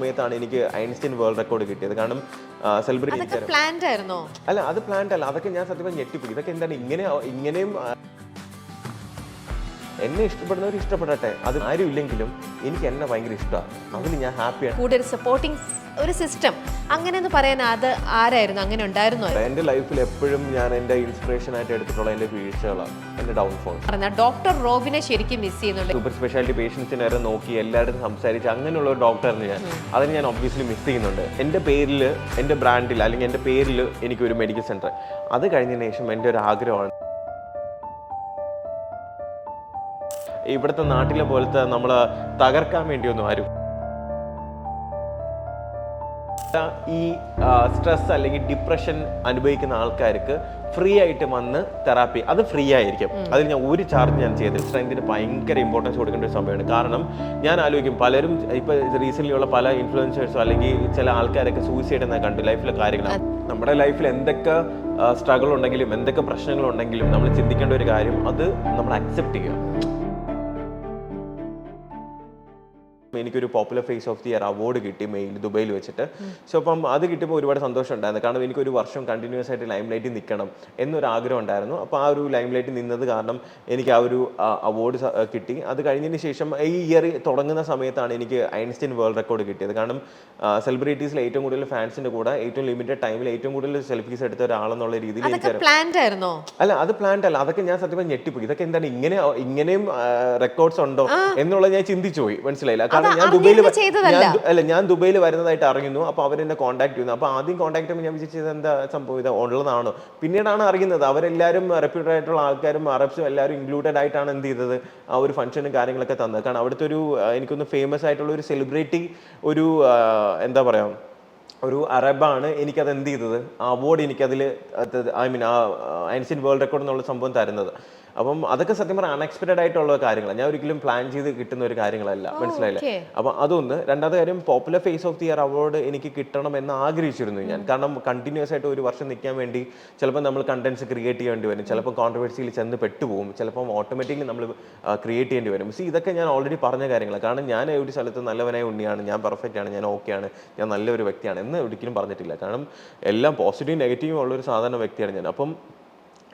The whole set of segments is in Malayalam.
സമയത്താണ് എനിക്ക് ഐൻസ്റ്റീൻ വേൾഡ് റെക്കോർഡ് കിട്ടിയത്. കാരണം സെലിബ്രിറ്റി അല്ല, അത് പ്ലാൻഡ് അല്ല. അതൊക്കെ ഞാൻ സത്യം ഞെട്ടിപ്പോയി. ഇതൊക്കെ എന്താണ് ഇങ്ങനെയും എന്നെ ഇഷ്ടപ്പെടുന്നവർ ഇഷ്ടപ്പെടട്ടെ, അത് ആരും ഇല്ലെങ്കിലും എനിക്ക് എന്നെ ഭയങ്കര ഇഷ്ടമാണ്. അതിൽ ഞാൻ ഹാപ്പിയാണ്. കൂടെ ഒരു സപ്പോർട്ടിംഗ് ഒരു സിസ്റ്റം അങ്ങനെ എന്ന് പറയാൻ അത് ആരായിരുന്നു, അങ്ങനെ ഉണ്ടായിരുന്നു? എൻ്റെ ലൈഫിൽ എപ്പോഴും ഞാൻ എൻ്റെ ഇൻസ്പിറേഷൻ ആയിട്ട് എടുത്തിട്ടുള്ള എൻ്റെ വീഴ്ചകളാണ് എൻ്റെ ഡൗൺഫോൾ. ഡോക്ടർ റോബിനെ ശരിക്കും മിസ് ചെയ്യുന്നുണ്ട്. സൂപ്പർ സ്പെഷ്യാലിറ്റി പേഷ്യൻസിനെ വരെ നോക്കി എല്ലാവരും സംസാരിച്ച് അങ്ങനെയുള്ള ഒരു ഡോക്ടറിന് അതിന് ഞാൻ ഒബ്വിയസ്ലി മിസ് ചെയ്യുന്നുണ്ട്. എൻ്റെ പേരിൽ, എൻ്റെ ബ്രാൻഡിൽ അല്ലെങ്കിൽ എൻ്റെ പേരിൽ എനിക്കൊരു മെഡിക്കൽ സെൻറ്റർ, അത് കഴിഞ്ഞതിന് ശേഷം എൻ്റെ ഒരു ആഗ്രഹമാണ് ഇവിടുത്തെ നാട്ടിലെ പോലത്തെ നമ്മൾ തകർക്കാൻ വേണ്ടിയൊന്നും ആരും ഈ സ്ട്രെസ് അല്ലെങ്കിൽ ഡിപ്രഷൻ അനുഭവിക്കുന്ന ആൾക്കാർക്ക് ഫ്രീ ആയിട്ട് വന്ന് തെറാപ്പി, അത് ഫ്രീ ആയിരിക്കും. അതിൽ ഞാൻ ഒരു ചാർജ് ഞാൻ ചെയ്തില്ല. സ്ട്രെങ്തിന് ഭയങ്കര ഇമ്പോർട്ടൻസ് കൊടുക്കേണ്ട ഒരു സമയമാണ്. കാരണം ഞാൻ ആലോചിക്കും, പലരും ഇപ്പോൾ റീസെൻ്റ്ലി ഉള്ള പല ഇൻഫ്ലുവൻസേഴ്സോ അല്ലെങ്കിൽ ചില ആൾക്കാരൊക്കെ സൂയിസൈഡ് എന്ന കണ്ടു ലൈഫിലെ കാര്യങ്ങൾ. നമ്മുടെ ലൈഫിൽ എന്തൊക്കെ സ്ട്രഗിൾ ഉണ്ടെങ്കിലും എന്തൊക്കെ പ്രശ്നങ്ങളുണ്ടെങ്കിലും നമ്മൾ ചിന്തിക്കേണ്ട ഒരു കാര്യം, അത് നമ്മൾ അക്സെപ്റ്റ് ചെയ്യുക. എനിക്കൊരു popular face of the year award കിട്ടി ദുബൈയിൽ വെച്ചിട്ട്. സോ അപ്പം അത് കിട്ടിയപ്പോൾ ഒരുപാട് സന്തോഷം ഉണ്ടായിരുന്നു. കാരണം എനിക്കൊരു വർഷം കണ്ടിന്യൂസ് ആയിട്ട് ലൈം ലൈറ്റിൽ നിൽക്കണം എന്നൊരു ആഗ്രഹം ഉണ്ടായിരുന്നു. അപ്പോൾ ആ ഒരു ലൈം ലൈറ്റിൽ നിന്നത് കാരണം എനിക്ക് ആ ഒരു അവാർഡ് കിട്ടി. അത് കഴിഞ്ഞതിന് ശേഷം ഈ ഇയർ തുടങ്ങുന്ന സമയത്താണ് എനിക്ക് ഐൻസ്റ്റീൻ വേൾഡ് റെക്കോർഡ് കിട്ടിയത്. കാരണം സെലിബ്രിറ്റീസിൽ ഏറ്റവും കൂടുതൽ ഫാൻസിൻ്റെ കൂടെ ഏറ്റവും ലിമിറ്റഡ് ടൈമിൽ ഏറ്റവും കൂടുതൽ സെൽഫീസ് എടുത്ത ഒരാളെന്നുള്ള രീതിയിൽ എനിക്ക് അല്ല, അത് പ്ലാൻഡ് അല്ല. അതൊക്കെ ഞാൻ സത്യം പറഞ്ഞ് ഇതൊക്കെ എന്താണ് ഇങ്ങനെയും റെക്കോർഡ്സ് ഉണ്ടോ എന്നുള്ളത് ഞാൻ ചിന്തിച്ചു പോയി. മനസ്സിലായില്ല. ഞാൻ ദുബൈയിൽ വരുന്നതായിട്ട് അറിയുന്നു. അപ്പോൾ അവരെന്നെ കോൺടാക്ട് ചെയ്യുന്നു. അപ്പോൾ ആദ്യം കോൺടാക്ട് ചെയ്യുമ്പോൾ ഞാൻ വിചാരിച്ചത് എന്താ സംഭവം, ഇത് ഉള്ളതാണോ? പിന്നീടാണ് അറിയുന്നത് അവരെല്ലാവരും റെപ്യൂട്ടഡ് ആയിട്ടുള്ള ആൾക്കാരും അറബ്സും എല്ലാവരും ഇൻക്ലൂഡഡ് ആയിട്ടാണ് എന്ത് ചെയ്തത്, ആ ഒരു ഫംഗ്ഷനും കാര്യങ്ങളൊക്കെ തന്നത്. കാരണം അവിടുത്തെ ഒരു എനിക്കൊന്ന് ഫേമസ് ആയിട്ടുള്ള ഒരു സെലിബ്രിറ്റി, ഒരു എന്താ പറയുക, ഒരു അറബാണ് എനിക്കത് എന്ത് ചെയ്തത്, ആ അവാർഡ് എനിക്കതിൽ ഐൻസ്റ്റീൻ വേൾഡ് റെക്കോർഡ് എന്നുള്ള സംഭവം തരുന്നത്. അപ്പം അതൊക്കെ സത്യം പറഞ്ഞാൽ അൺഎക്സ്പെക്റ്റഡ് ആയിട്ടുള്ള കാര്യങ്ങളാണ്. ഞാൻ ഒരിക്കലും പ്ലാൻ ചെയ്ത് കിട്ടുന്ന ഒരു കാര്യങ്ങളല്ല. മനസ്സിലായില്ലേ? അപ്പം അതൊന്ന്. രണ്ടാമത്തെ കാര്യം, popular face of the year award എനിക്ക് കിട്ടണം എന്ന് ആഗ്രഹിച്ചിരുന്നു ഞാൻ. കാരണം കണ്ടിന്യൂസ് ആയിട്ട് ഒരു വർഷം നിൽക്കാൻ വേണ്ടി ചിലപ്പോൾ നമ്മൾ കണ്ടന്റ്സ് ക്രിയേറ്റ് ചെയ്യേണ്ടി വരും, ചിലപ്പോൾ കോൺട്രവേഴ്സിയിൽ ചെന്ന് പെട്ടുപോകും, ചിലപ്പം ഓട്ടോമാറ്റിക്കലി നമ്മൾ ക്രിയേറ്റ് ചെയ്യേണ്ടി വരും. ഇതൊക്കെ ഞാൻ ഓൾറെഡി പറഞ്ഞ കാര്യങ്ങളാണ്. കാരണം ഞാൻ ഒരു സ്ഥലത്ത് നല്ലവനായ ഉണ്ണിയാണ്, ഞാൻ പെർഫെക്റ്റ് ആണ്, ഞാൻ ഓക്കെയാണ്, ഞാൻ നല്ലൊരു വ്യക്തിയാണ് എന്ന് ഒരിക്കലും പറഞ്ഞിട്ടില്ല. കാരണം എല്ലാം പോസിറ്റീവ് നെഗറ്റീവും ഉള്ളൊരു സാധാരണ വ്യക്തിയാണ് ഞാൻ. അപ്പം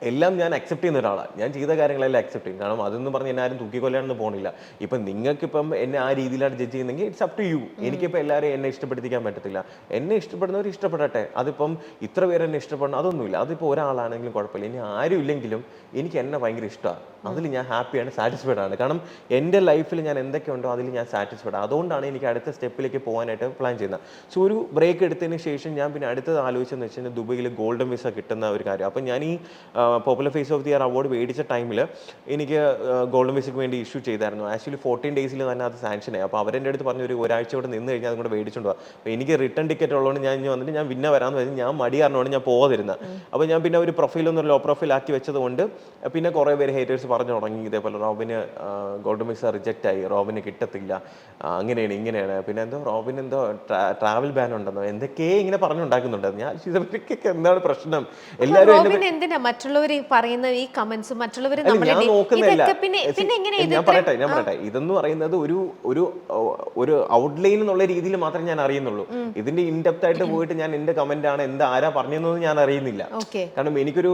എല്ലാം ഞാൻ അക്സെപ്റ്റ് ചെയ്യുന്ന ഒരാളാണ്. ഞാൻ ചെയ്ത കാര്യങ്ങളെല്ലാം അക്സെപ്റ്റ് ചെയ്യും. കാരണം അതെന്ന് പറഞ്ഞ് എന്നെ ആരും തൂക്കിക്കൊല്ലാനൊന്നും പോകുന്നില്ല. ഇപ്പം നിങ്ങൾക്കിപ്പം എന്നെ ആ രീതിയിലാണ് ജഡ്ജ് ചെയ്യുന്നെങ്കിൽ ഇറ്റ്സ് അപ് ടു യു. എനിക്കിപ്പോൾ എല്ലാവരെയും എന്നെ ഇഷ്ടപ്പെടുത്തിക്കാൻ പറ്റത്തില്ല. എന്നെ ഇഷ്ടപ്പെടുന്നവർ ഇഷ്ടപ്പെടട്ടെ. അതിപ്പം ഇത്ര പേര് എന്നെ ഇഷ്ടപ്പെടണം അതൊന്നുമില്ല. അതിപ്പോൾ ഒരാളാണെങ്കിലും കുഴപ്പമില്ല. ഇനി ആരും ഇല്ലെങ്കിലും എനിക്ക് എന്നെ ഭയങ്കര ഇഷ്ടമാണ്. അതിൽ ഞാൻ ഹാപ്പിയാണ്, സാറ്റിസ്ഫൈഡ് ആണ്. കാരണം എൻ്റെ ലൈഫിൽ ഞാൻ എന്തൊക്കെയുണ്ടോ അതിൽ ഞാൻ സാറ്റിസ്ഫൈഡ് ആണ്. അതുകൊണ്ടാണ് എനിക്ക് അടുത്ത സ്റ്റെപ്പിലേക്ക് പോകാനായിട്ട് പ്ലാൻ ചെയ്യുന്നത്. സോ ഒരു ബ്രേക്ക് എടുത്തതിന് ശേഷം ഞാൻ പിന്നെ അടുത്തത് ആലോചിച്ചെന്ന് വെച്ച് കഴിഞ്ഞാൽ ദുബൈയിൽ ഗോൾഡൻ വിസ കിട്ടുന്ന ഒരു കാര്യം. അപ്പം ഞാൻ ഈ popular face of the year award മേടിച്ച ടൈമിൽ എനിക്ക് ഗോൾഡൻ വിസയ്ക്ക് വേണ്ടി ഇഷ്യൂ ചെയ്തായിരുന്നു. ആക്ച്വലി 14 ഡേയ്സിൽ തന്നെ അത് സാങ്ഷനായി. അപ്പോൾ അവരെൻ്റെ അടുത്ത് പറഞ്ഞു ഒരാഴ്ച ഇവിടെ നിന്ന് കഴിഞ്ഞാൽ അതുകൊണ്ട് മേടിച്ചുകൊണ്ട് പോകാം. അപ്പോൾ എനിക്ക് റിട്ടേൺ ടിക്കറ്റ് ഉള്ളതുകൊണ്ട് ഞാൻ ഇനി വന്നിട്ട് ഞാൻ പിന്നെ വരാമെന്ന് പറഞ്ഞാൽ ഞാൻ മടിയാറിനോട് ഞാൻ പോകാതിരുന്നത്. അപ്പോൾ ഞാൻ പിന്നെ ഒരു പ്രൊഫൈലൊന്നും ലോ പ്രൊഫൈൽ ആക്കി വെച്ചതുകൊണ്ട് പിന്നെ കുറേ പേര് ഹേറ്റേഴ്സ് പറഞ്ഞു തുടങ്ങി ഇതേപോലെ റോബിന് ഗോൾഡൻ വിസ റിജക്റ്റ് ആയി, റോബിന് കിട്ടത്തില്ല, അങ്ങനെയാണ് ഇങ്ങനെയാണ്, പിന്നെ എന്തോ റോബിന് എന്തോ ട്രാവൽ ബാൻ ഉണ്ടെന്നോ എന്തൊക്കെ ഇങ്ങനെ പറഞ്ഞുണ്ടാക്കുന്നുണ്ട്. ഞാൻ ഇതൊക്കെ എന്താണ് പ്രശ്നം? എല്ലാവരും എന്തിനാ മറ്റുള്ളവർ പറയുന്ന ഈ കമന്റ്സ് മറ്റുള്ളവർ ഞാൻ നോക്കുന്നില്ല. ഞാൻ പറയട്ടെ ഇതെന്ന് പറയുന്നത് ഒരു ഔട്ട്ലൈൻ എന്നുള്ള രീതിയിൽ മാത്രമേ ഞാൻ അറിയുന്നുള്ളൂ. ഇതിന്റെ ഇൻഡെപ്ത് ആയിട്ട് പോയിട്ട് ഞാൻ എന്റെ കമന്റ് ആണ് എന്താ ആരാ പറഞ്ഞതെന്ന് ഞാൻ അറിയുന്നില്ല. കാരണം എനിക്കൊരു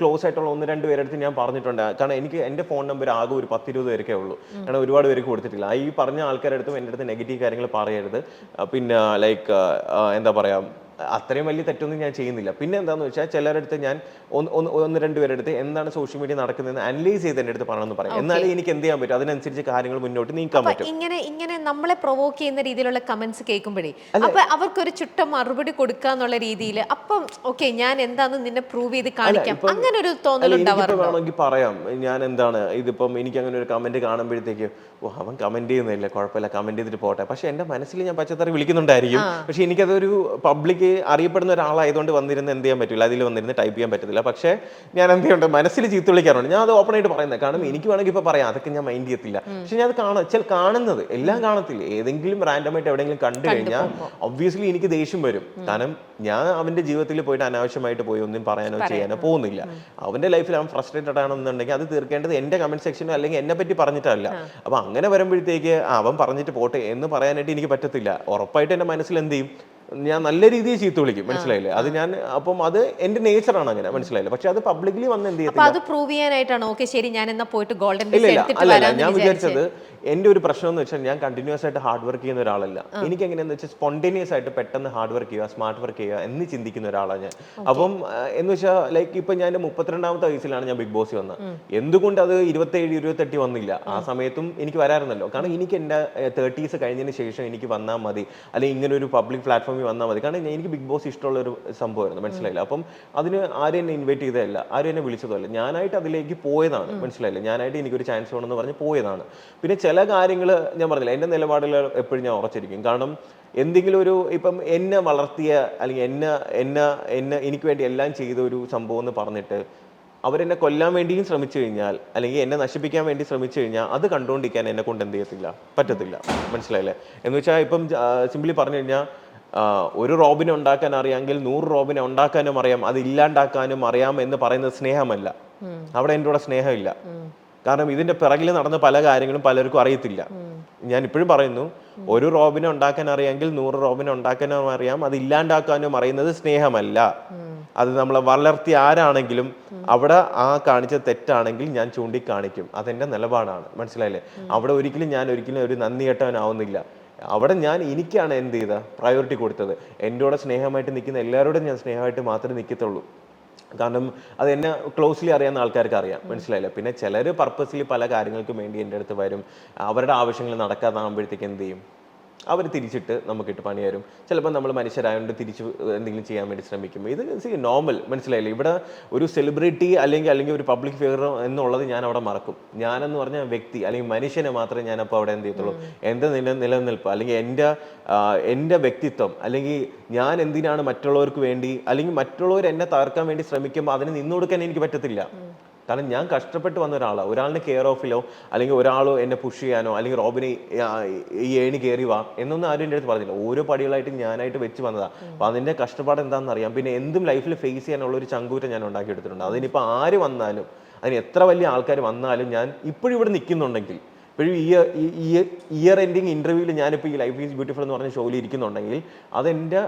ക്ലോസ് ആയിട്ടുള്ള 1-2 പേരെടുത്ത് ഞാൻ പറഞ്ഞിട്ടുണ്ട്. കാരണം എനിക്ക് എന്റെ ഫോൺ നമ്പർ ആകെ ഒരു 10-20 പേർക്കേ ഉള്ളൂ. കാരണം ഒരുപാട് പേർക്ക് കൊടുത്തിട്ടില്ല. ഈ പറഞ്ഞ ആൾക്കാരുടെ എൻ്റെ അടുത്ത് നെഗറ്റീവ് കാര്യങ്ങൾ പറയരുത്. പിന്നെ ലൈക്ക് എന്താ പറയാ, അത്രയും വലിയ തെറ്റൊന്നും ഞാൻ ചെയ്യുന്നില്ല. പിന്നെ എന്താണെന്ന് വെച്ചാൽ ചിലരുടെ അടുത്ത് ഞാൻ 1-2 പേരുടെ അടുത്ത് എന്താണ് സോഷ്യൽ മീഡിയ നടക്കുന്നതെന്ന് അനലൈസ് ചെയ്ത് എൻ്റെ അടുത്ത് പറയണമെന്ന് പറയും. എന്നാലേ എനിക്ക് എന്ത് ചെയ്യാൻ പറ്റും, അതിനനുസരിച്ച് കാര്യങ്ങൾ മുന്നോട്ട് നീക്കാൻ പറ്റും. ഇങ്ങനെ നമ്മളെ പ്രൊവോക്ക് ചെയ്യുന്ന രീതിയിലുള്ള കമന്റ്സ് കേൾക്കുമ്പോഴേ അപ്പൊ അവർക്കൊരു ചുട്ട മറുപടി കൊടുക്കാന്നുള്ള രീതിയിൽ അപ്പം ഓക്കെ ഞാൻ എന്താന്ന് നിന്നെ പ്രൂവ് ചെയ്ത് കാണിക്കാം, അങ്ങനെ ഒരു തോന്നലുണ്ടാവാറുണ്ടോ? വേണമെങ്കിൽ പറയാം ഞാൻ എന്താണ് ഇതിപ്പം എനിക്ക് അങ്ങനെ ഒരു കമന്റ് കാണുമ്പോഴത്തേക്ക് അവൻ കമന്റ് ചെയ്യുന്നില്ല, കുഴപ്പമില്ല, കമന്റ് ചെയ്തിട്ട് പോട്ടെ. പക്ഷെ എന്റെ മനസ്സിൽ ഞാൻ പച്ചത്തറി വിളിക്കുന്നുണ്ടായിരിക്കും. പക്ഷെ എനിക്കതൊരു പബ്ലിക് എനിക്ക് അറിയപ്പെടുന്ന ഒരാളായതുകൊണ്ട് വന്നിരുന്ന് എന്ത് ചെയ്യാൻ പറ്റില്ല, അതിൽ വന്നിരുന്ന് ടൈപ്പ് ചെയ്യാൻ പറ്റത്തില്ല. പക്ഷേ ഞാൻ എന്ത് ചെയ്യുന്നുണ്ട്, മനസ്സിൽ ചീത്ത വിളിക്കാറുണ്ട്. ഞാൻ അത് ഓപ്പൺ ആയിട്ട് പറയുന്നത്, കാരണം എനിക്ക് വേണമെങ്കിൽ ഇപ്പോൾ പറയാം, അതൊക്കെ ഞാൻ മൈൻഡ് ചെയ്യത്തില്ല. പക്ഷെ ഞാൻ അത് കാണുന്നത് എല്ലാം കാണത്തില്ല, ഏതെങ്കിലും റാൻഡമായിട്ട് എവിടെയെങ്കിലും കണ്ടു കഴിഞ്ഞാൽ ഒബ്വിയസ്ലി എനിക്ക് ദേഷ്യം വരും. കാരണം ഞാൻ അവന്റെ ജീവിതത്തിൽ പോയിട്ട് അനാവശ്യമായിട്ട് പോയി ഒന്നും പറയാനോ ചെയ്യാനോ പോകുന്നില്ല. അവന്റെ ലൈഫിൽ അവൻ ഫ്രസ്ട്രേറ്റഡ് ആണെന്നുണ്ടെങ്കിൽ അത് തീർക്കേണ്ടത് എന്റെ കമന്റ് സെക്ഷനോ അല്ലെങ്കിൽ എന്നെ പറ്റി പറഞ്ഞിട്ടല്ല. അപ്പൊ അങ്ങനെ വരുമ്പോഴത്തേക്ക് അവൻ പറഞ്ഞിട്ട് പോട്ടെ എന്ന് പറയാനായിട്ട് എനിക്ക് പറ്റത്തില്ല. ഉറപ്പായിട്ട് എന്റെ മനസ്സിൽ എന്ത് ചെയ്യും, ഞാൻ നല്ല രീതിയിൽ ചീത്ത വിളിക്കും. മനസ്സിലായില്ലേ? അത് ഞാൻ അപ്പം അത് എന്റെ നേച്ചറാണ് അങ്ങനെ. മനസ്സിലായില്ലേ? പക്ഷെ അത് പബ്ലിക്കലി വന്ന് എന്ത് ചെയ്യത്തില്ല. അത് പ്രൂവ് ചെയ്യാനായിട്ടാണ് ഓക്കെ ശരി ഞാൻ എന്നാ പോയിട്ട് ഗോൾഡൻ അല്ല, ഞാൻ വിചാരിച്ചത് എന്റെ ഒരു പ്രശ്നം എന്ന് വെച്ചാൽ ഞാൻ കണ്ടിന്യൂസ് ആയിട്ട് ഹാർഡ് വർക്ക് ചെയ്യുന്ന ഒരാളല്ല. എനിക്ക് എങ്ങനെയാന്ന് വെച്ചാൽ സ്പോണ്ടേനിയസ് ആയിട്ട് പെട്ടെന്ന് ഹാർഡ് വർക്ക് ചെയ്യുക, സ്മാർട്ട് വർക്ക് ചെയ്യുക എന്ന് ചിന്തിക്കുന്ന ഒരാളാണ് ഞാൻ. അപ്പം എന്ന് വെച്ചാൽ ലൈക്ക് ഇപ്പൊ ഞാൻ 32ാമത്തെ വയസ്സിലാണ് ഞാൻ ബിഗ് ബോസ് വന്നത്. എന്തുകൊണ്ട് അത് 27, 28 വന്നില്ല? ആ സമയത്തും എനിക്ക് വരാറുണ്ടല്ലോ. കാരണം എനിക്ക് എന്റെ 30s കഴിഞ്ഞതിന് ശേഷം എനിക്ക് വന്നാൽ മതി, അല്ലെങ്കിൽ ഇങ്ങനെ ഒരു പബ്ലിക് പ്ലാറ്റ്ഫോമിൽ വന്നാൽ മതി. കാരണം എനിക്ക് ബിഗ് ബോസ് ഇഷ്ടമുള്ള ഒരു സംഭവമായിരുന്നു. മനസ്സിലായില്ല? അപ്പം അതിന് ആരും എന്നെ ഇൻവൈറ്റ് ചെയ്തതല്ല, ആരും എന്നെ വിളിച്ചതല്ല. ഞാനായിട്ട് അതിലേക്ക് പോയതാണ്. മനസ്സിലായില്ലേ? ഞാനായിട്ട് എനിക്കൊരു ചാൻസ് വേണമെന്ന് പറഞ്ഞ് പോയതാണ്. പിന്നെ ചില കാര്യങ്ങൾ ഞാൻ പറഞ്ഞില്ല, എൻ്റെ നിലപാടിൽ എപ്പോഴും ഞാൻ ഉറച്ചിരിക്കും. കാരണം എന്തെങ്കിലും ഒരു ഇപ്പം എന്നെ വളർത്തിയ അല്ലെങ്കിൽ എനിക്ക് വേണ്ടി എല്ലാം ചെയ്ത ഒരു സംഭവം എന്ന് പറഞ്ഞിട്ട് അവരെന്നെ കൊല്ലാൻ വേണ്ടിയും ശ്രമിച്ചു കഴിഞ്ഞാൽ, അല്ലെങ്കിൽ എന്നെ നശിപ്പിക്കാൻ വേണ്ടി ശ്രമിച്ചു കഴിഞ്ഞാൽ, അത് കണ്ടുകൊണ്ടിരിക്കാൻ എന്നെ കൊണ്ട് എന്ത് ചെയ്യത്തില്ല, പറ്റത്തില്ല. മനസ്സിലായില്ലേ? എന്ന് വെച്ചാൽ ഇപ്പം സിംപ്ലി പറഞ്ഞു കഴിഞ്ഞാൽ ഒരു റോബിനെ ഉണ്ടാക്കാൻ അറിയാമെങ്കിൽ 100 റോബിനെ ഉണ്ടാക്കാനും അറിയാം, അത് ഇല്ലാണ്ടാക്കാനും അറിയാം എന്ന് പറയുന്നത് സ്നേഹമല്ല. അവിടെ എൻ്റെ കൂടെ സ്നേഹമില്ല. കാരണം ഇതിന്റെ പിറകിൽ നടന്ന പല കാര്യങ്ങളും പലർക്കും അറിയത്തില്ല. ഞാൻ ഇപ്പോഴും പറയുന്നു, ഒരു റോബിനെ ഉണ്ടാക്കാൻ അറിയാമെങ്കിൽ 100 റോബിനെ ഉണ്ടാക്കാനും അറിയാം, അത് ഇല്ലാണ്ടാക്കാനും അറിയുന്നത് സ്നേഹമല്ല. അത് നമ്മളെ വളർത്തി ആരാണെങ്കിലും അവിടെ ആ കാണിച്ച തെറ്റാണെങ്കിൽ ഞാൻ ചൂണ്ടിക്കാണിക്കും. അതെന്റെ നിലപാടാണ്. മനസ്സിലായില്ലേ? അവിടെ ഞാൻ ഒരിക്കലും ഒരു നന്ദി കെട്ടവനാവുന്നില്ല. അവിടെ ഞാൻ എനിക്കാണ് എന്ത് ചെയ്ത പ്രയോറിറ്റി കൊടുത്തത്. എൻ്റെ കൂടെ സ്നേഹമായിട്ട് നിൽക്കുന്ന എല്ലാവരോടും ഞാൻ സ്നേഹമായിട്ട് മാത്രമേ നിൽക്കത്തുള്ളൂ. കാരണം അത് എന്നെ ക്ലോസ്ലി അറിയാവുന്ന ആൾക്കാർക്ക് അറിയാം. മനസ്സിലായില്ല? പിന്നെ ചിലർ പർപ്പസ്ലി പല കാര്യങ്ങൾക്കും വേണ്ടി എൻ്റെ അടുത്ത് വരും. അവരുടെ ആവശ്യങ്ങൾ നടക്കാതാകുമ്പോഴത്തേക്ക് എന്ത് ചെയ്യും, അവർ തിരിച്ചിട്ട് നമുക്കിട്ട് പണി തരും. ചിലപ്പോൾ നമ്മൾ മനുഷ്യരായതുകൊണ്ട് തിരിച്ച് എന്തെങ്കിലും ചെയ്യാൻ വേണ്ടി ശ്രമിക്കും. ഇത് നോർമൽ. മനസ്സിലായില്ലേ? ഇവിടെ ഒരു സെലിബ്രിറ്റി അല്ലെങ്കിൽ ഒരു പബ്ലിക് ഫിഗർ എന്നുള്ളത് ഞാൻ അവിടെ മറക്കും. ഞാനെന്ന് പറഞ്ഞ വ്യക്തി അല്ലെങ്കിൽ മനുഷ്യനെ മാത്രമേ ഞാനപ്പോൾ അവിടെ എന്ത് ചെയ്യത്തുള്ളൂ. എൻ്റെ നിലനിൽപ്പ് അല്ലെങ്കിൽ എൻ്റെ വ്യക്തിത്വം, അല്ലെങ്കിൽ ഞാൻ എന്തിനാണ് മറ്റുള്ളവർക്ക് വേണ്ടി, അല്ലെങ്കിൽ മറ്റുള്ളവർ എന്നെ തകർക്കാൻ വേണ്ടി ശ്രമിക്കുമ്പോൾ അതിന് നിന്നു കൊടുക്കാൻ എനിക്ക് പറ്റത്തില്ല. കാരണം ഞാൻ കഷ്ടപ്പെട്ട് വന്ന ഒരാളാണ്. ഒരാളിനെ കെയർ ഓഫിലോ അല്ലെങ്കിൽ ഒരാളോ എന്നെ പുഷ് ചെയ്യാനോ അല്ലെങ്കിൽ റോബിനെ ഈ ഏണി കയറി വാ എന്നൊന്നും ആരും എൻ്റെ അടുത്ത് പറഞ്ഞില്ല. ഓരോ പടികളായിട്ട് ഞാനായിട്ട് വെച്ച് വന്നതാണ്. അപ്പം അതിൻ്റെ കഷ്ടപ്പാട് എന്താണെന്ന് അറിയാം. പിന്നെ എന്തും ലൈഫിൽ ഫേസ് ചെയ്യാനുള്ള ഒരു ചങ്കൂറ്റം ഞാൻ ഉണ്ടാക്കിയെടുത്തിട്ടുണ്ട്. അതിനിപ്പോൾ ആര് വന്നാലും, അതിന് എത്ര വലിയ ആൾക്കാർ വന്നാലും, ഞാൻ ഇപ്പോഴും ഇവിടെ നിൽക്കുന്നുണ്ടെങ്കിൽ, ഇപ്പോഴും ഇയർ എൻഡിങ് ഇന്റർവ്യൂവിൽ ഞാനിപ്പോൾ ഈ ലൈഫ് ഈസ് ബ്യൂട്ടിഫുൾ എന്ന് പറഞ്ഞ ഷോയിൽ ഇരിക്കുന്നുണ്ടെങ്കിൽ അതെൻ്റെ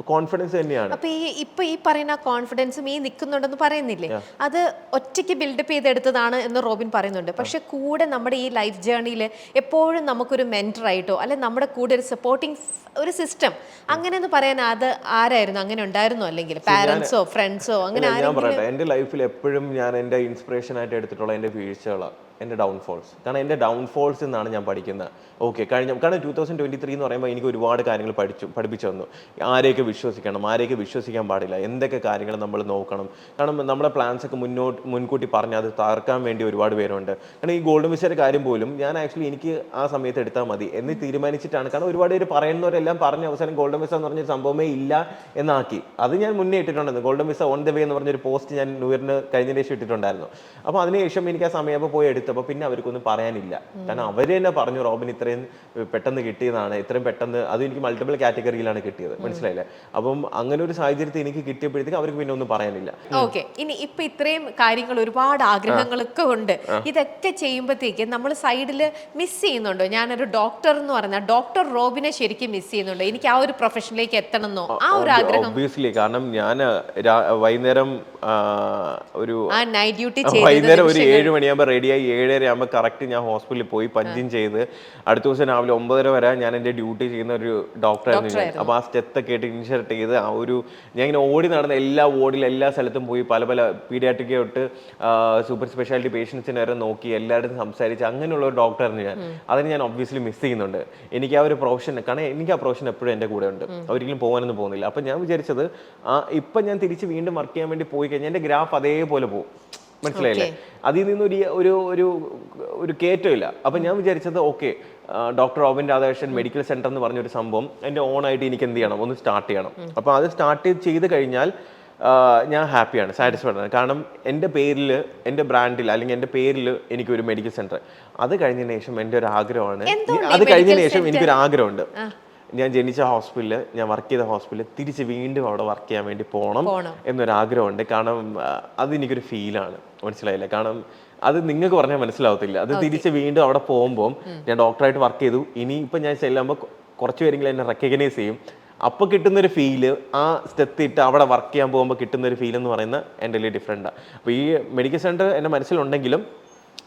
കോൺഫിഡൻസ് തന്നെയാണ്. അപ്പൊ ഈ പറയുന്ന കോൺഫിഡൻസും ഈ നിൽക്കുന്നുണ്ടെന്ന് പറയുന്നില്ലേ, അത് ഒറ്റയ്ക്ക് ബിൽഡപ്പ് ചെയ്തെടുത്തതാണ് എന്ന് റോബിൻ പറയുന്നുണ്ട്. പക്ഷെ കൂടെ നമ്മുടെ ഈ ലൈഫ് ജേർണിയിൽ എപ്പോഴും നമുക്കൊരു മെന്ററായിട്ടോ അല്ലെ നമ്മുടെ കൂടെ ഒരു സപ്പോർട്ടിങ് ഒരു സിസ്റ്റം അങ്ങനെ എന്ന് പറയാൻ അത് ആരായിരുന്നു? അങ്ങനെ ഉണ്ടായിരുന്നോ? അല്ലെങ്കിൽ പാരന്റ്സോ ഫ്രണ്ട്സോ അങ്ങനെ? ഞാൻ പറയട്ടെ, എൻ്റെ ലൈഫിൽ എപ്പോഴും ഞാൻ എൻ്റെ ഇൻസ്പിറേഷൻ ആയിട്ട് എടുത്തിട്ടുള്ള എൻ്റെ വീഴ്ചകളാണ്, എൻ്റെ ഡൗൺഫോൾസ്. കാരണം എൻ്റെ ഡൗൺഫോൾസ് എന്നാണ് ഞാൻ പഠിക്കുന്നത്. ഓക്കെ, കാരണം 2023 എന്ന് പറയുമ്പോൾ എനിക്ക് ഒരുപാട് കാര്യങ്ങൾ പഠിപ്പിച്ചു തന്നു. ആരെയൊക്കെ വിശ്വസിക്കണം, ആരെയൊക്കെ വിശ്വസിക്കാൻ പാടില്ല, എന്തൊക്കെ കാര്യങ്ങൾ നമ്മൾ നോക്കണം. കാരണം നമ്മുടെ പ്ലാൻസ് ഒക്കെ മുൻകൂട്ടി പറഞ്ഞ് അത് തകർക്കാൻ വേണ്ടി ഒരുപാട് പേരുണ്ട്. കാരണം ഈ ഗോൾഡൻ വിസയുടെ കാര്യം പോലും ഞാൻ ആക്ച്വലി എനിക്ക് ആ സമയത്ത് എടുത്താൽ മതി എന്ന് തീരുമാനിച്ചിട്ടാണ്. കാരണം ഒരുപാട് പേര് പറയുന്നവരെല്ലാം പറഞ്ഞ അവസാനം ഗോൾഡൻ വിസ എന്ന് പറഞ്ഞൊരു സംഭവമേ ഇല്ല എന്നാക്കി. അത് ഞാൻ മുന്നേ ഇട്ടിട്ടുണ്ടായിരുന്നു. Golden visa on the way എന്ന് പറഞ്ഞൊരു പോസ്റ്റ് ഞാൻ ന്യൂ ഇയറിന് കഴിഞ്ഞതിന് ശേഷം ഇട്ടിട്ടുണ്ടായിരുന്നു. അപ്പോൾ അതിനുശേഷം എനിക്ക് ആ സമയപ്പോൾ പോയി എടുത്തപ്പോൾ പിന്നെ അവർക്കൊന്നും പറയാനില്ല. കാരണം അവർ തന്നെ പറഞ്ഞു, റോബിൻ ഇത്രയും പെട്ടെന്ന് കിട്ടിയതാണ്, ഇത്രയും പെട്ടെന്ന്. അത് എനിക്ക് മൾട്ടിപ്പിൾ കാറ്റഗറിയിലാണ് കിട്ടിയത്. മനസ്സിലായില്ലേ? അപ്പം അങ്ങനെ ഒരു സാഹചര്യത്തിൽ എനിക്ക് കിട്ടിയപ്പോഴത്തേക്ക് അവർക്ക് പിന്നെ ഒന്നും പറയാനില്ല. ഓക്കെ, ഇനി ഇപ്പൊ ഇത്രയും കാര്യങ്ങൾ, ഒരുപാട് ആഗ്രഹങ്ങളൊക്കെ ഉണ്ട്. ഇതൊക്കെ ചെയ്യുമ്പോഴത്തേക്ക് നമ്മൾ സൈഡിൽ മിസ് ചെയ്യുന്നുണ്ടോ? ഞാനൊരു ഡോക്ടർ എന്ന് പറഞ്ഞാൽ ഡോക്ടർ റോബിനെ ശരിക്കും മിസ് ചെയ്യുന്നുണ്ടോ? എനിക്ക് ആ ഒരു പ്രൊഫഷനിലേക്ക് എത്തണമെന്നോ ആ ഒരു ആഗ്രഹം? ഒബ്വിയസ്ലി. കാരണം ഞാൻ വൈകുന്നേരം ഒരു നൈറ്റ് ഡ്യൂട്ടി വൈകുന്നേരം ഒരു 7 മണിയാകുമ്പോൾ റെഡിയായി 7:30 ആകുമ്പോൾ കറക്റ്റ് ഞാൻ ഹോസ്പിറ്റലിൽ പോയി പഞ്ചിങ് ചെയ്ത് അടുത്ത ദിവസം രാവിലെ 9:30 വരെ ഞാൻ എൻ്റെ ഡ്യൂട്ടി ചെയ്യുന്ന ഒരു ഡോക്ടറായിരുന്നു ഞാൻ. അപ്പോൾ ആ സ്റ്റെത്തൊക്കെ ആയിട്ട് ഇൻഷർട്ട് ചെയ്ത് ആ ഒരു ഞാൻ ഇങ്ങനെ ഓടി നടന്ന എല്ലാ വാർഡിലും എല്ലാ സ്ഥലത്തും പോയി പല പീഡിയാട്രിക് തൊട്ട് സൂപ്പർ സ്പെഷ്യാലിറ്റി പേഷ്യൻസിനെ വരെ നോക്കി എല്ലായിടത്തും സംസാരിച്ച് അങ്ങനെയുള്ള ഒരു ഡോക്ടറായിരുന്നു ഞാൻ. അതിന് ഞാൻ ഒബ്വിയസ്ലി മിസ് ചെയ്യുന്നുണ്ട്. എനിക്ക് ആ ഒരു പ്രൊഫഷൻ, കാരണം എനിക്ക് ആ പ്രൊഫഷൻ എപ്പോഴും എൻ്റെ കൂടെ ഉണ്ട്, ഒരിക്കലും പോകാനൊന്നും പോകുന്നില്ല. അപ്പം ഞാൻ വിചാരിച്ചത് ഇപ്പം ഞാൻ തിരിച്ച് വീണ്ടും വർക്ക് ചെയ്യാൻ വേണ്ടി പോയി കഴിഞ്ഞാൽ എൻ്റെ ഗ്രാഫ് അതേപോലെ പോകും. മനസ്സിലായില്ലേ? അതിൽ നിന്നൊരു ഒരു ഒരു ഒരു കയറ്റമില്ല. അപ്പം ഞാൻ വിചാരിച്ചത് okay, doctor Robin Radhakrishnan medical centre എന്ന് പറഞ്ഞൊരു സംഭവം എൻ്റെ ഓണായിട്ട് എനിക്ക് എന്ത് ചെയ്യണം, ഒന്ന് സ്റ്റാർട്ട് ചെയ്യണം. അപ്പോൾ അത് സ്റ്റാർട്ട് ചെയ്ത് കഴിഞ്ഞാൽ ഞാൻ ഹാപ്പിയാണ്, സാറ്റിസ്ഫൈഡ് ആണ്. കാരണം എൻ്റെ പേരിൽ, എൻ്റെ ബ്രാൻഡിൽ അല്ലെങ്കിൽ എൻ്റെ പേരിൽ എനിക്കൊരു മെഡിക്കൽ സെന്റർ. അത് കഴിഞ്ഞതിന് ശേഷം എൻ്റെ ഒരു ആഗ്രഹമാണ്, അത് കഴിഞ്ഞതിന് ശേഷം എനിക്കൊരു ആഗ്രഹമുണ്ട്, ഞാൻ ജനിച്ച ഹോസ്പിറ്റലിൽ, ഞാൻ വർക്ക് ചെയ്ത ഹോസ്പിറ്റലിൽ തിരിച്ച് വീണ്ടും അവിടെ വർക്ക് ചെയ്യാൻ വേണ്ടി പോകണം എന്നൊരാഗ്രഹമുണ്ട്. കാരണം അത് എനിക്കൊരു ഫീലാണ്, മനസ്സിലായില്ല? കാരണം അത് നിങ്ങൾക്ക് പറഞ്ഞാൽ മനസ്സിലാവത്തില്ല. അത് തിരിച്ച് വീണ്ടും അവിടെ പോകുമ്പോൾ ഞാൻ ഡോക്ടറായിട്ട് വർക്ക് ചെയ്തു, ഇനി ഇപ്പം ഞാൻ ചെല്ലുമ്പോൾ കുറച്ച് പേരെങ്കിലും എന്നെ റെക്കഗ്നൈസ് ചെയ്യും. അപ്പോൾ കിട്ടുന്നൊരു ഫീല്, ആ സ്റ്റെപ്പ് ഇട്ട് അവിടെ വർക്ക് ചെയ്യാൻ പോകുമ്പോൾ കിട്ടുന്നൊരു ഫീൽ എന്ന് പറയുന്നത് എൻ്റെ വലിയ ഡിഫറെൻറ്റാണ്. അപ്പോൾ ഈ മെഡിക്കൽ സെൻറ്റർ എൻ്റെ മനസ്സിലുണ്ടെങ്കിലും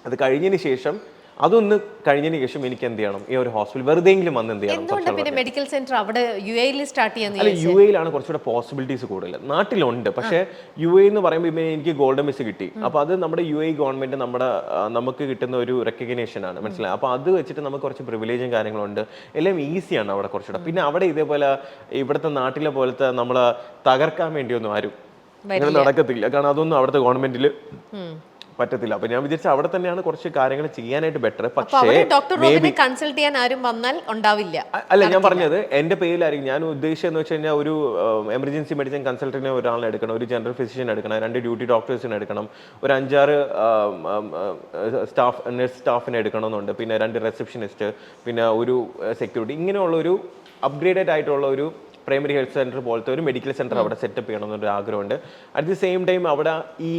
അത് കഴിഞ്ഞതിന് ശേഷം, അതൊന്ന് കഴിഞ്ഞതിന് ശേഷം എനിക്ക് എന്ത് ചെയ്യണം, ഈ ഒരു ഹോസ്പിറ്റൽ വെറുതെയെങ്കിലും വന്ന് എന്ത് ചെയ്യണം. പിന്നെ മെഡിക്കൽ സെന്റർ അവിടെ UAE സ്റ്റാർട്ട് ചെയ്യാൻ? അല്ല, UAE പോസിബിലിറ്റീസ് പോസിബിലിറ്റീസ് കൂടുതൽ. നാട്ടിലുണ്ട്, പക്ഷേ UAE എന്ന് പറയുമ്പോൾ എനിക്ക് ഗോൾഡൻ വിസ കിട്ടി. അപ്പോൾ അത് നമ്മുടെ UAE ഗവൺമെന്റ് നമുക്ക് കിട്ടുന്ന ഒരു റെക്കഗ്നേഷൻ ആണ്, മനസ്സിലായി? അപ്പോൾ അത് വെച്ചിട്ട് നമുക്ക് കുറച്ച് പ്രിവിലേജും കാര്യങ്ങളുണ്ട്, എല്ലാം ഈസിയാണ് അവിടെ കുറച്ചുകൂടെ. പിന്നെ അവിടെ ഇതേപോലെ ഇവിടുത്തെ നാട്ടിലെ പോലത്തെ നമ്മളെ തകർക്കാൻ വേണ്ടിയൊന്നും ആരും നടക്കത്തില്ല. കാരണം അതൊന്നും അവിടുത്തെ ഗവൺമെന്റിൽ പറ്റത്തില്ല. അപ്പൊ ഞാൻ വിചാരിച്ച അവിടെ തന്നെയാണ് കുറച്ച് കാര്യങ്ങൾ ചെയ്യാനായിട്ട് ബെറ്റർ. പക്ഷേ കൺസൾട്ട് ചെയ്യാൻ ആരും വന്നാൽ ഉണ്ടാവില്ല. അല്ല, ഞാൻ പറഞ്ഞത് എന്റെ പേരിലായിരിക്കും. ഞാൻ ഉദ്ദേശിച്ചെന്ന് വെച്ച് കഴിഞ്ഞാൽ ഒരു എമർജൻസി മെഡിസിൻ കൺസൾട്ടന്റിനെ ഒരാളെ എടുക്കണം, ഒരു ജനറൽ ഫിസിഷ്യൻ എടുക്കണം, 2 ഡ്യൂട്ടി ഡോക്ടേഴ്സിനെ എടുക്കണം, ഒരു 5-6 നഴ്സ് സ്റ്റാഫിനെ എടുക്കണമെന്നുണ്ട്, പിന്നെ 2 റിസപ്ഷനിസ്റ്റ്, പിന്നെ ഒരു സെക്യൂരിറ്റി. ഇങ്ങനെയുള്ള ഒരു അപ്ഗ്രേഡഡ് ആയിട്ടുള്ള ഒരു പ്രൈമറി ഹെൽത്ത് സെന്റർ പോലത്തെ ഒരു മെഡിക്കൽ സെന്റർ അവിടെ സെറ്റപ്പ് ചെയ്യണമെന്നൊരു ആഗ്രഹമുണ്ട്. അറ്റ് ദി സെയിം ടൈം അവിടെ ഈ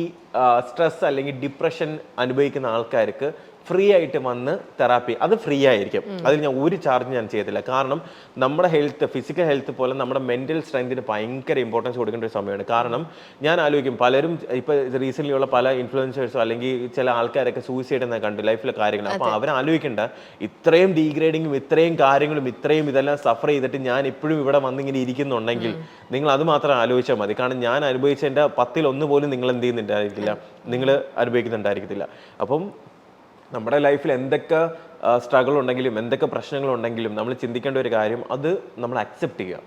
സ്ട്രെസ് അല്ലെങ്കിൽ ഡിപ്രഷൻ അനുഭവിക്കുന്ന ആൾക്കാർക്ക് ഫ്രീ ആയിട്ട് വന്ന് തെറാപ്പി, അത് ഫ്രീ ആയിരിക്കും. അതിൽ ഞാൻ ഒരു ചാർജ് ഞാൻ ചെയ്യത്തില്ല. കാരണം നമ്മുടെ ഹെൽത്ത്, ഫിസിക്കൽ ഹെൽത്ത് പോലെ നമ്മുടെ മെന്റൽ സ്ട്രെങ്തിന് ഭയങ്കര ഇമ്പോർട്ടൻസ് കൊടുക്കേണ്ട ഒരു സമയമാണ്. കാരണം ഞാൻ ആലോചിക്കും, പലരും ഇപ്പോൾ റീസെൻ്റ്ലി ഉള്ള പല ഇൻഫ്ലുവൻസേഴ്സോ അല്ലെങ്കിൽ ചില ആൾക്കാരൊക്കെ സൂയിസൈഡ് എന്നാ കണ്ടു ലൈഫിലെ കാര്യങ്ങൾ. അപ്പോൾ അവരാലോചിക്കേണ്ട, ഇത്രയും ഡീഗ്രേഡിങ്ങും ഇത്രയും കാര്യങ്ങളും ഇത്രയും ഇതെല്ലാം സഫർ ചെയ്തിട്ട് ഞാൻ ഇപ്പോഴും ഇവിടെ വന്നിങ്ങനെ ഇരിക്കുന്നുണ്ടെങ്കിൽ നിങ്ങൾ അത് മാത്രം ആലോചിച്ചാൽ മതി. കാരണം ഞാൻ അനുഭവിച്ചതിൻ്റെ 10-1 പോലും നിങ്ങൾ എന്ത് ചെയ്യുന്നുണ്ടായിരിക്കില്ല, നിങ്ങൾ അനുഭവിക്കുന്നുണ്ടായിരിക്കത്തില്ല. അപ്പം നമ്മുടെ ലൈഫിൽ എന്തൊക്കെ സ്ട്രഗിൾ ഉണ്ടെങ്കിലും എന്തൊക്കെ പ്രശ്നങ്ങളുണ്ടെങ്കിലും നമ്മൾ ചിന്തിക്കേണ്ട ഒരു കാര്യം, അത് നമ്മൾ അക്സെപ്റ്റ് ചെയ്യുക.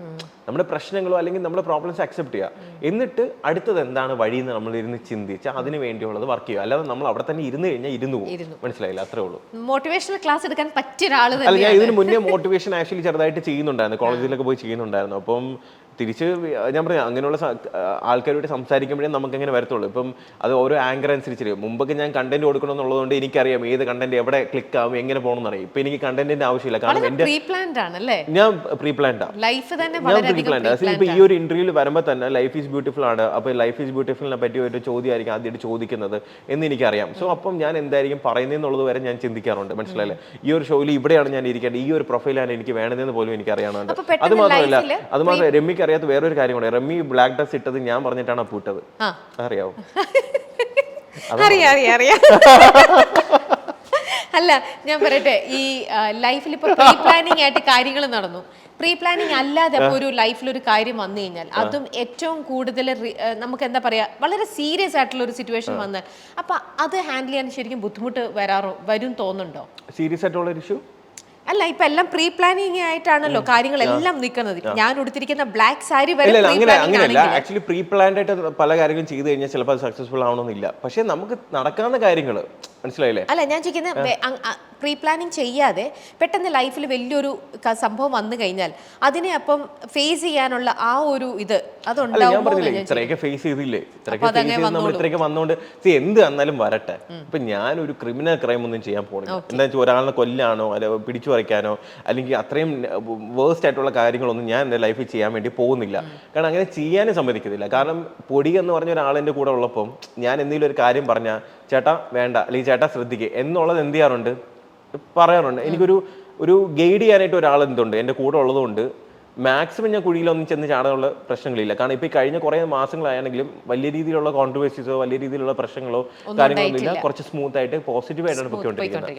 നമ്മുടെ പ്രശ്നങ്ങളോ അല്ലെങ്കിൽ നമ്മുടെ പ്രോബ്ലംസ് അക്സെപ്റ്റ് ചെയ്യുക. എന്നിട്ട് അടുത്തത് എന്താണ് വഴി എന്ന് നമ്മൾ ഇരുന്ന് ചിന്തിച്ച് അതിന് വേണ്ടിയുള്ളത് വർക്ക് ചെയ്യുക. അല്ലാതെ നമ്മൾ അവിടെ തന്നെ ഇരുന്ന് കഴിഞ്ഞാൽ ഇരുന്ന് പോകും. മനസ്സിലായില്ല? അത്രേ ഉള്ളൂ. മോട്ടിവേഷണൽ ക്ലാസ് എടുക്കാൻ പറ്റിയ ഒരാൾ. അല്ല, ഞാൻ ഇതിന് മുന്നേ മോട്ടിവേഷൻ ആക്ച്വലി ചെറുതായിട്ട് ചെയ്യുന്നുണ്ടായിരുന്നു, കോളേജിലൊക്കെ പോയി ചെയ്യുന്നുണ്ടായിരുന്നു. അപ്പം തിരിച്ച് ഞാൻ പറയാം, അങ്ങനെയുള്ള ആൾക്കാരോട് സംസാരിക്കുമ്പോഴേ നമുക്ക് എങ്ങനെ വരത്തുള്ളൂ. ഇപ്പം അത് ഓരോ ആങ്കർ അനുസരിച്ച്. മുമ്പൊക്കെ ഞാൻ കണ്ടന്റ് കൊടുക്കണമെന്നുള്ളതുകൊണ്ട് എനിക്കറിയാം ഏത് കണ്ടന്റ് എവിടെ ക്ലിക്ക് ആവും, എങ്ങനെ പോകണമെന്ന് അറിയാം. ഇപ്പൊ എനിക്ക് കണ്ടന്റിന്റെ ആവശ്യമില്ല. കാരണം എന്റെ ഞാൻ പ്രീ പ്ലാൻഡാ. ഇപ്പൊ ഈ ഒരു ഇന്റർവ്യൂവിൽ വരുമ്പോൾ തന്നെ ലൈഫ് ഈസ് ബ്യൂട്ടിഫുൾ ആണ്. അപ്പൊ ലൈഫ് ഈസ് ബ്യൂട്ടിഫുളിനെ പറ്റി ഒരു ചോദ്യമായിരിക്കും ആദ്യമായിട്ട് ചോദിക്കുന്നത് എന്ന് എനിക്കറിയാം. സോ അപ്പം ഞാൻ എന്തായിരിക്കും പറയുന്നതെന്നുള്ളത് വരെ ഞാൻ ചിന്തിക്കാറുണ്ട്. മനസ്സിലായില്ലേ? ഈ ഒരു ഷോയിൽ ഇവിടെയാണ് ഞാൻ ഇരിക്കേണ്ടത്, ഈ ഒരു പ്രൊഫൈലാണ് എനിക്ക് വേണ്ടതെന്ന് പോലും എനിക്ക് അറിയാനുണ്ട്. അത് മാത്രമല്ല രമ്യക്ക് അറിയാത്ത വേറൊരു കാര്യം കൂടെ, റമ്മി ബ്ലാക്ക് ഡ്രസ് ഇട്ടത് ഞാൻ പറഞ്ഞിട്ടാണ് അപ്പൂ ഇട്ടത്. അറിയാവോ? അല്ല, ഞാൻ പറയട്ടെ, ഈ ലൈഫിൽ ഇപ്പൊ പ്രീ പ്ലാനിങ് ആയിട്ട് കാര്യങ്ങൾ നടന്നു. പ്രീ പ്ലാനിങ് അല്ലാതെ ഒരു ലൈഫിൽ ഒരു കാര്യം വന്നു കഴിഞ്ഞാൽ, അതും ഏറ്റവും കൂടുതൽ നമുക്ക് എന്താ പറയാ, വളരെ സീരിയസ് ആയിട്ടുള്ള ഒരു സിറ്റുവേഷൻ വന്നാൽ, അപ്പൊ അത് ഹാൻഡിൽ ചെയ്യാൻ ശരിക്കും ബുദ്ധിമുട്ട് വരും തോന്നുന്നുണ്ടോ? സീരിയസ് ആയിട്ടുള്ള ഒരു ഇഷ്യൂ അല്ല, ഇപ്പൊ എല്ലാം പ്രീ പ്ലാനിങ് ആയിട്ടാണല്ലോ കാര്യങ്ങളെല്ലാം നിൽക്കുന്നത്. ഞാൻ ഉടുത്തിരിക്കുന്ന ബ്ലാക്ക് സാരി വരെ അങ്ങനെയല്ല. ആക്ച്വലി പ്രീ പ്ലാൻഡ് ആയിട്ട് പല കാര്യങ്ങളും ചെയ്തു കഴിഞ്ഞാൽ ചിലപ്പോൾ സക്സസ്ഫുൾ ആവണമെന്നില്ല. പക്ഷെ നമുക്ക് നടക്കാവുന്ന കാര്യങ്ങൾ, മനസ്സിലായില്ലേ? അല്ല, ഞാൻ ചോദിക്കുന്നത് പ്രീ പ്ലാനിങ് ചെയ്യാതെ പെട്ടെന്ന് ലൈഫിൽ വലിയൊരു സംഭവം വന്നു കഴിഞ്ഞാൽ അതിനെ അപ്പം ഫേസ് ചെയ്യാനുള്ള ആ ഒരു ഇത് അതുണ്ടാവും. ഇത്രയൊക്കെ ഫേസ് ചെയ്തില്ലേ, നമ്മൾ ഇത്രയൊക്കെ വന്നോണ്ട് എന്ത് വന്നാലും വരട്ടെ. ഇപ്പൊ ഞാനൊരു ക്രിമിനൽ ക്രൈം ഒന്നും ചെയ്യാൻ പോകുന്നില്ല. എന്താ വെച്ചാൽ ഒരാളിനെ കൊല്ലാനോ അല്ലെ പിടിച്ചു പറിക്കാനോ അല്ലെങ്കിൽ അത്രയും വേഴ്സ്റ്റ് ആയിട്ടുള്ള കാര്യങ്ങളൊന്നും ഞാൻ എൻ്റെ ലൈഫിൽ ചെയ്യാൻ വേണ്ടി പോകുന്നില്ല. കാരണം അങ്ങനെ ചെയ്യാനും സമ്മതിക്കത്തില്ല. കാരണം പൊടി എന്ന് പറഞ്ഞ ഒരാളെൻ്റെ കൂടെ ഉള്ളപ്പം ഞാൻ എന്തെങ്കിലും ഒരു കാര്യം പറഞ്ഞാൽ ചേട്ടാ വേണ്ട അല്ലെങ്കിൽ ചേട്ടാ ശ്രദ്ധിക്കുക എന്നുള്ളത് എന്ത് ചെയ്യാറുണ്ട്, പറയാറുണ്ട്. എനിക്കൊരു ഗൈഡ് ചെയ്യാനായിട്ട് ഒരാൾ എന്തുണ്ട് എൻ്റെ കൂടെ ഉള്ളതുകൊണ്ട് മാക്സിമം ഞാൻ കുഴിയിലൊന്നും ചെന്ന് ചാടാനുള്ള പ്രശ്നങ്ങളില്ല. കാരണം ഇപ്പൊ ഈ കഴിഞ്ഞ കുറെ മാസങ്ങളാണെങ്കിലും വലിയ രീതിയിലുള്ള കോൺട്രവേഴ്സീസോ വലിയ രീതിയിലുള്ള പ്രശ്നങ്ങളോ കാര്യങ്ങളൊന്നും ഇല്ല. കുറച്ച് സ്മൂത്ത് ആയിട്ട് പോസിറ്റീവ് ആയിട്ടാണ് പൊയ്ക്കൊണ്ടിരിക്കുന്നത്.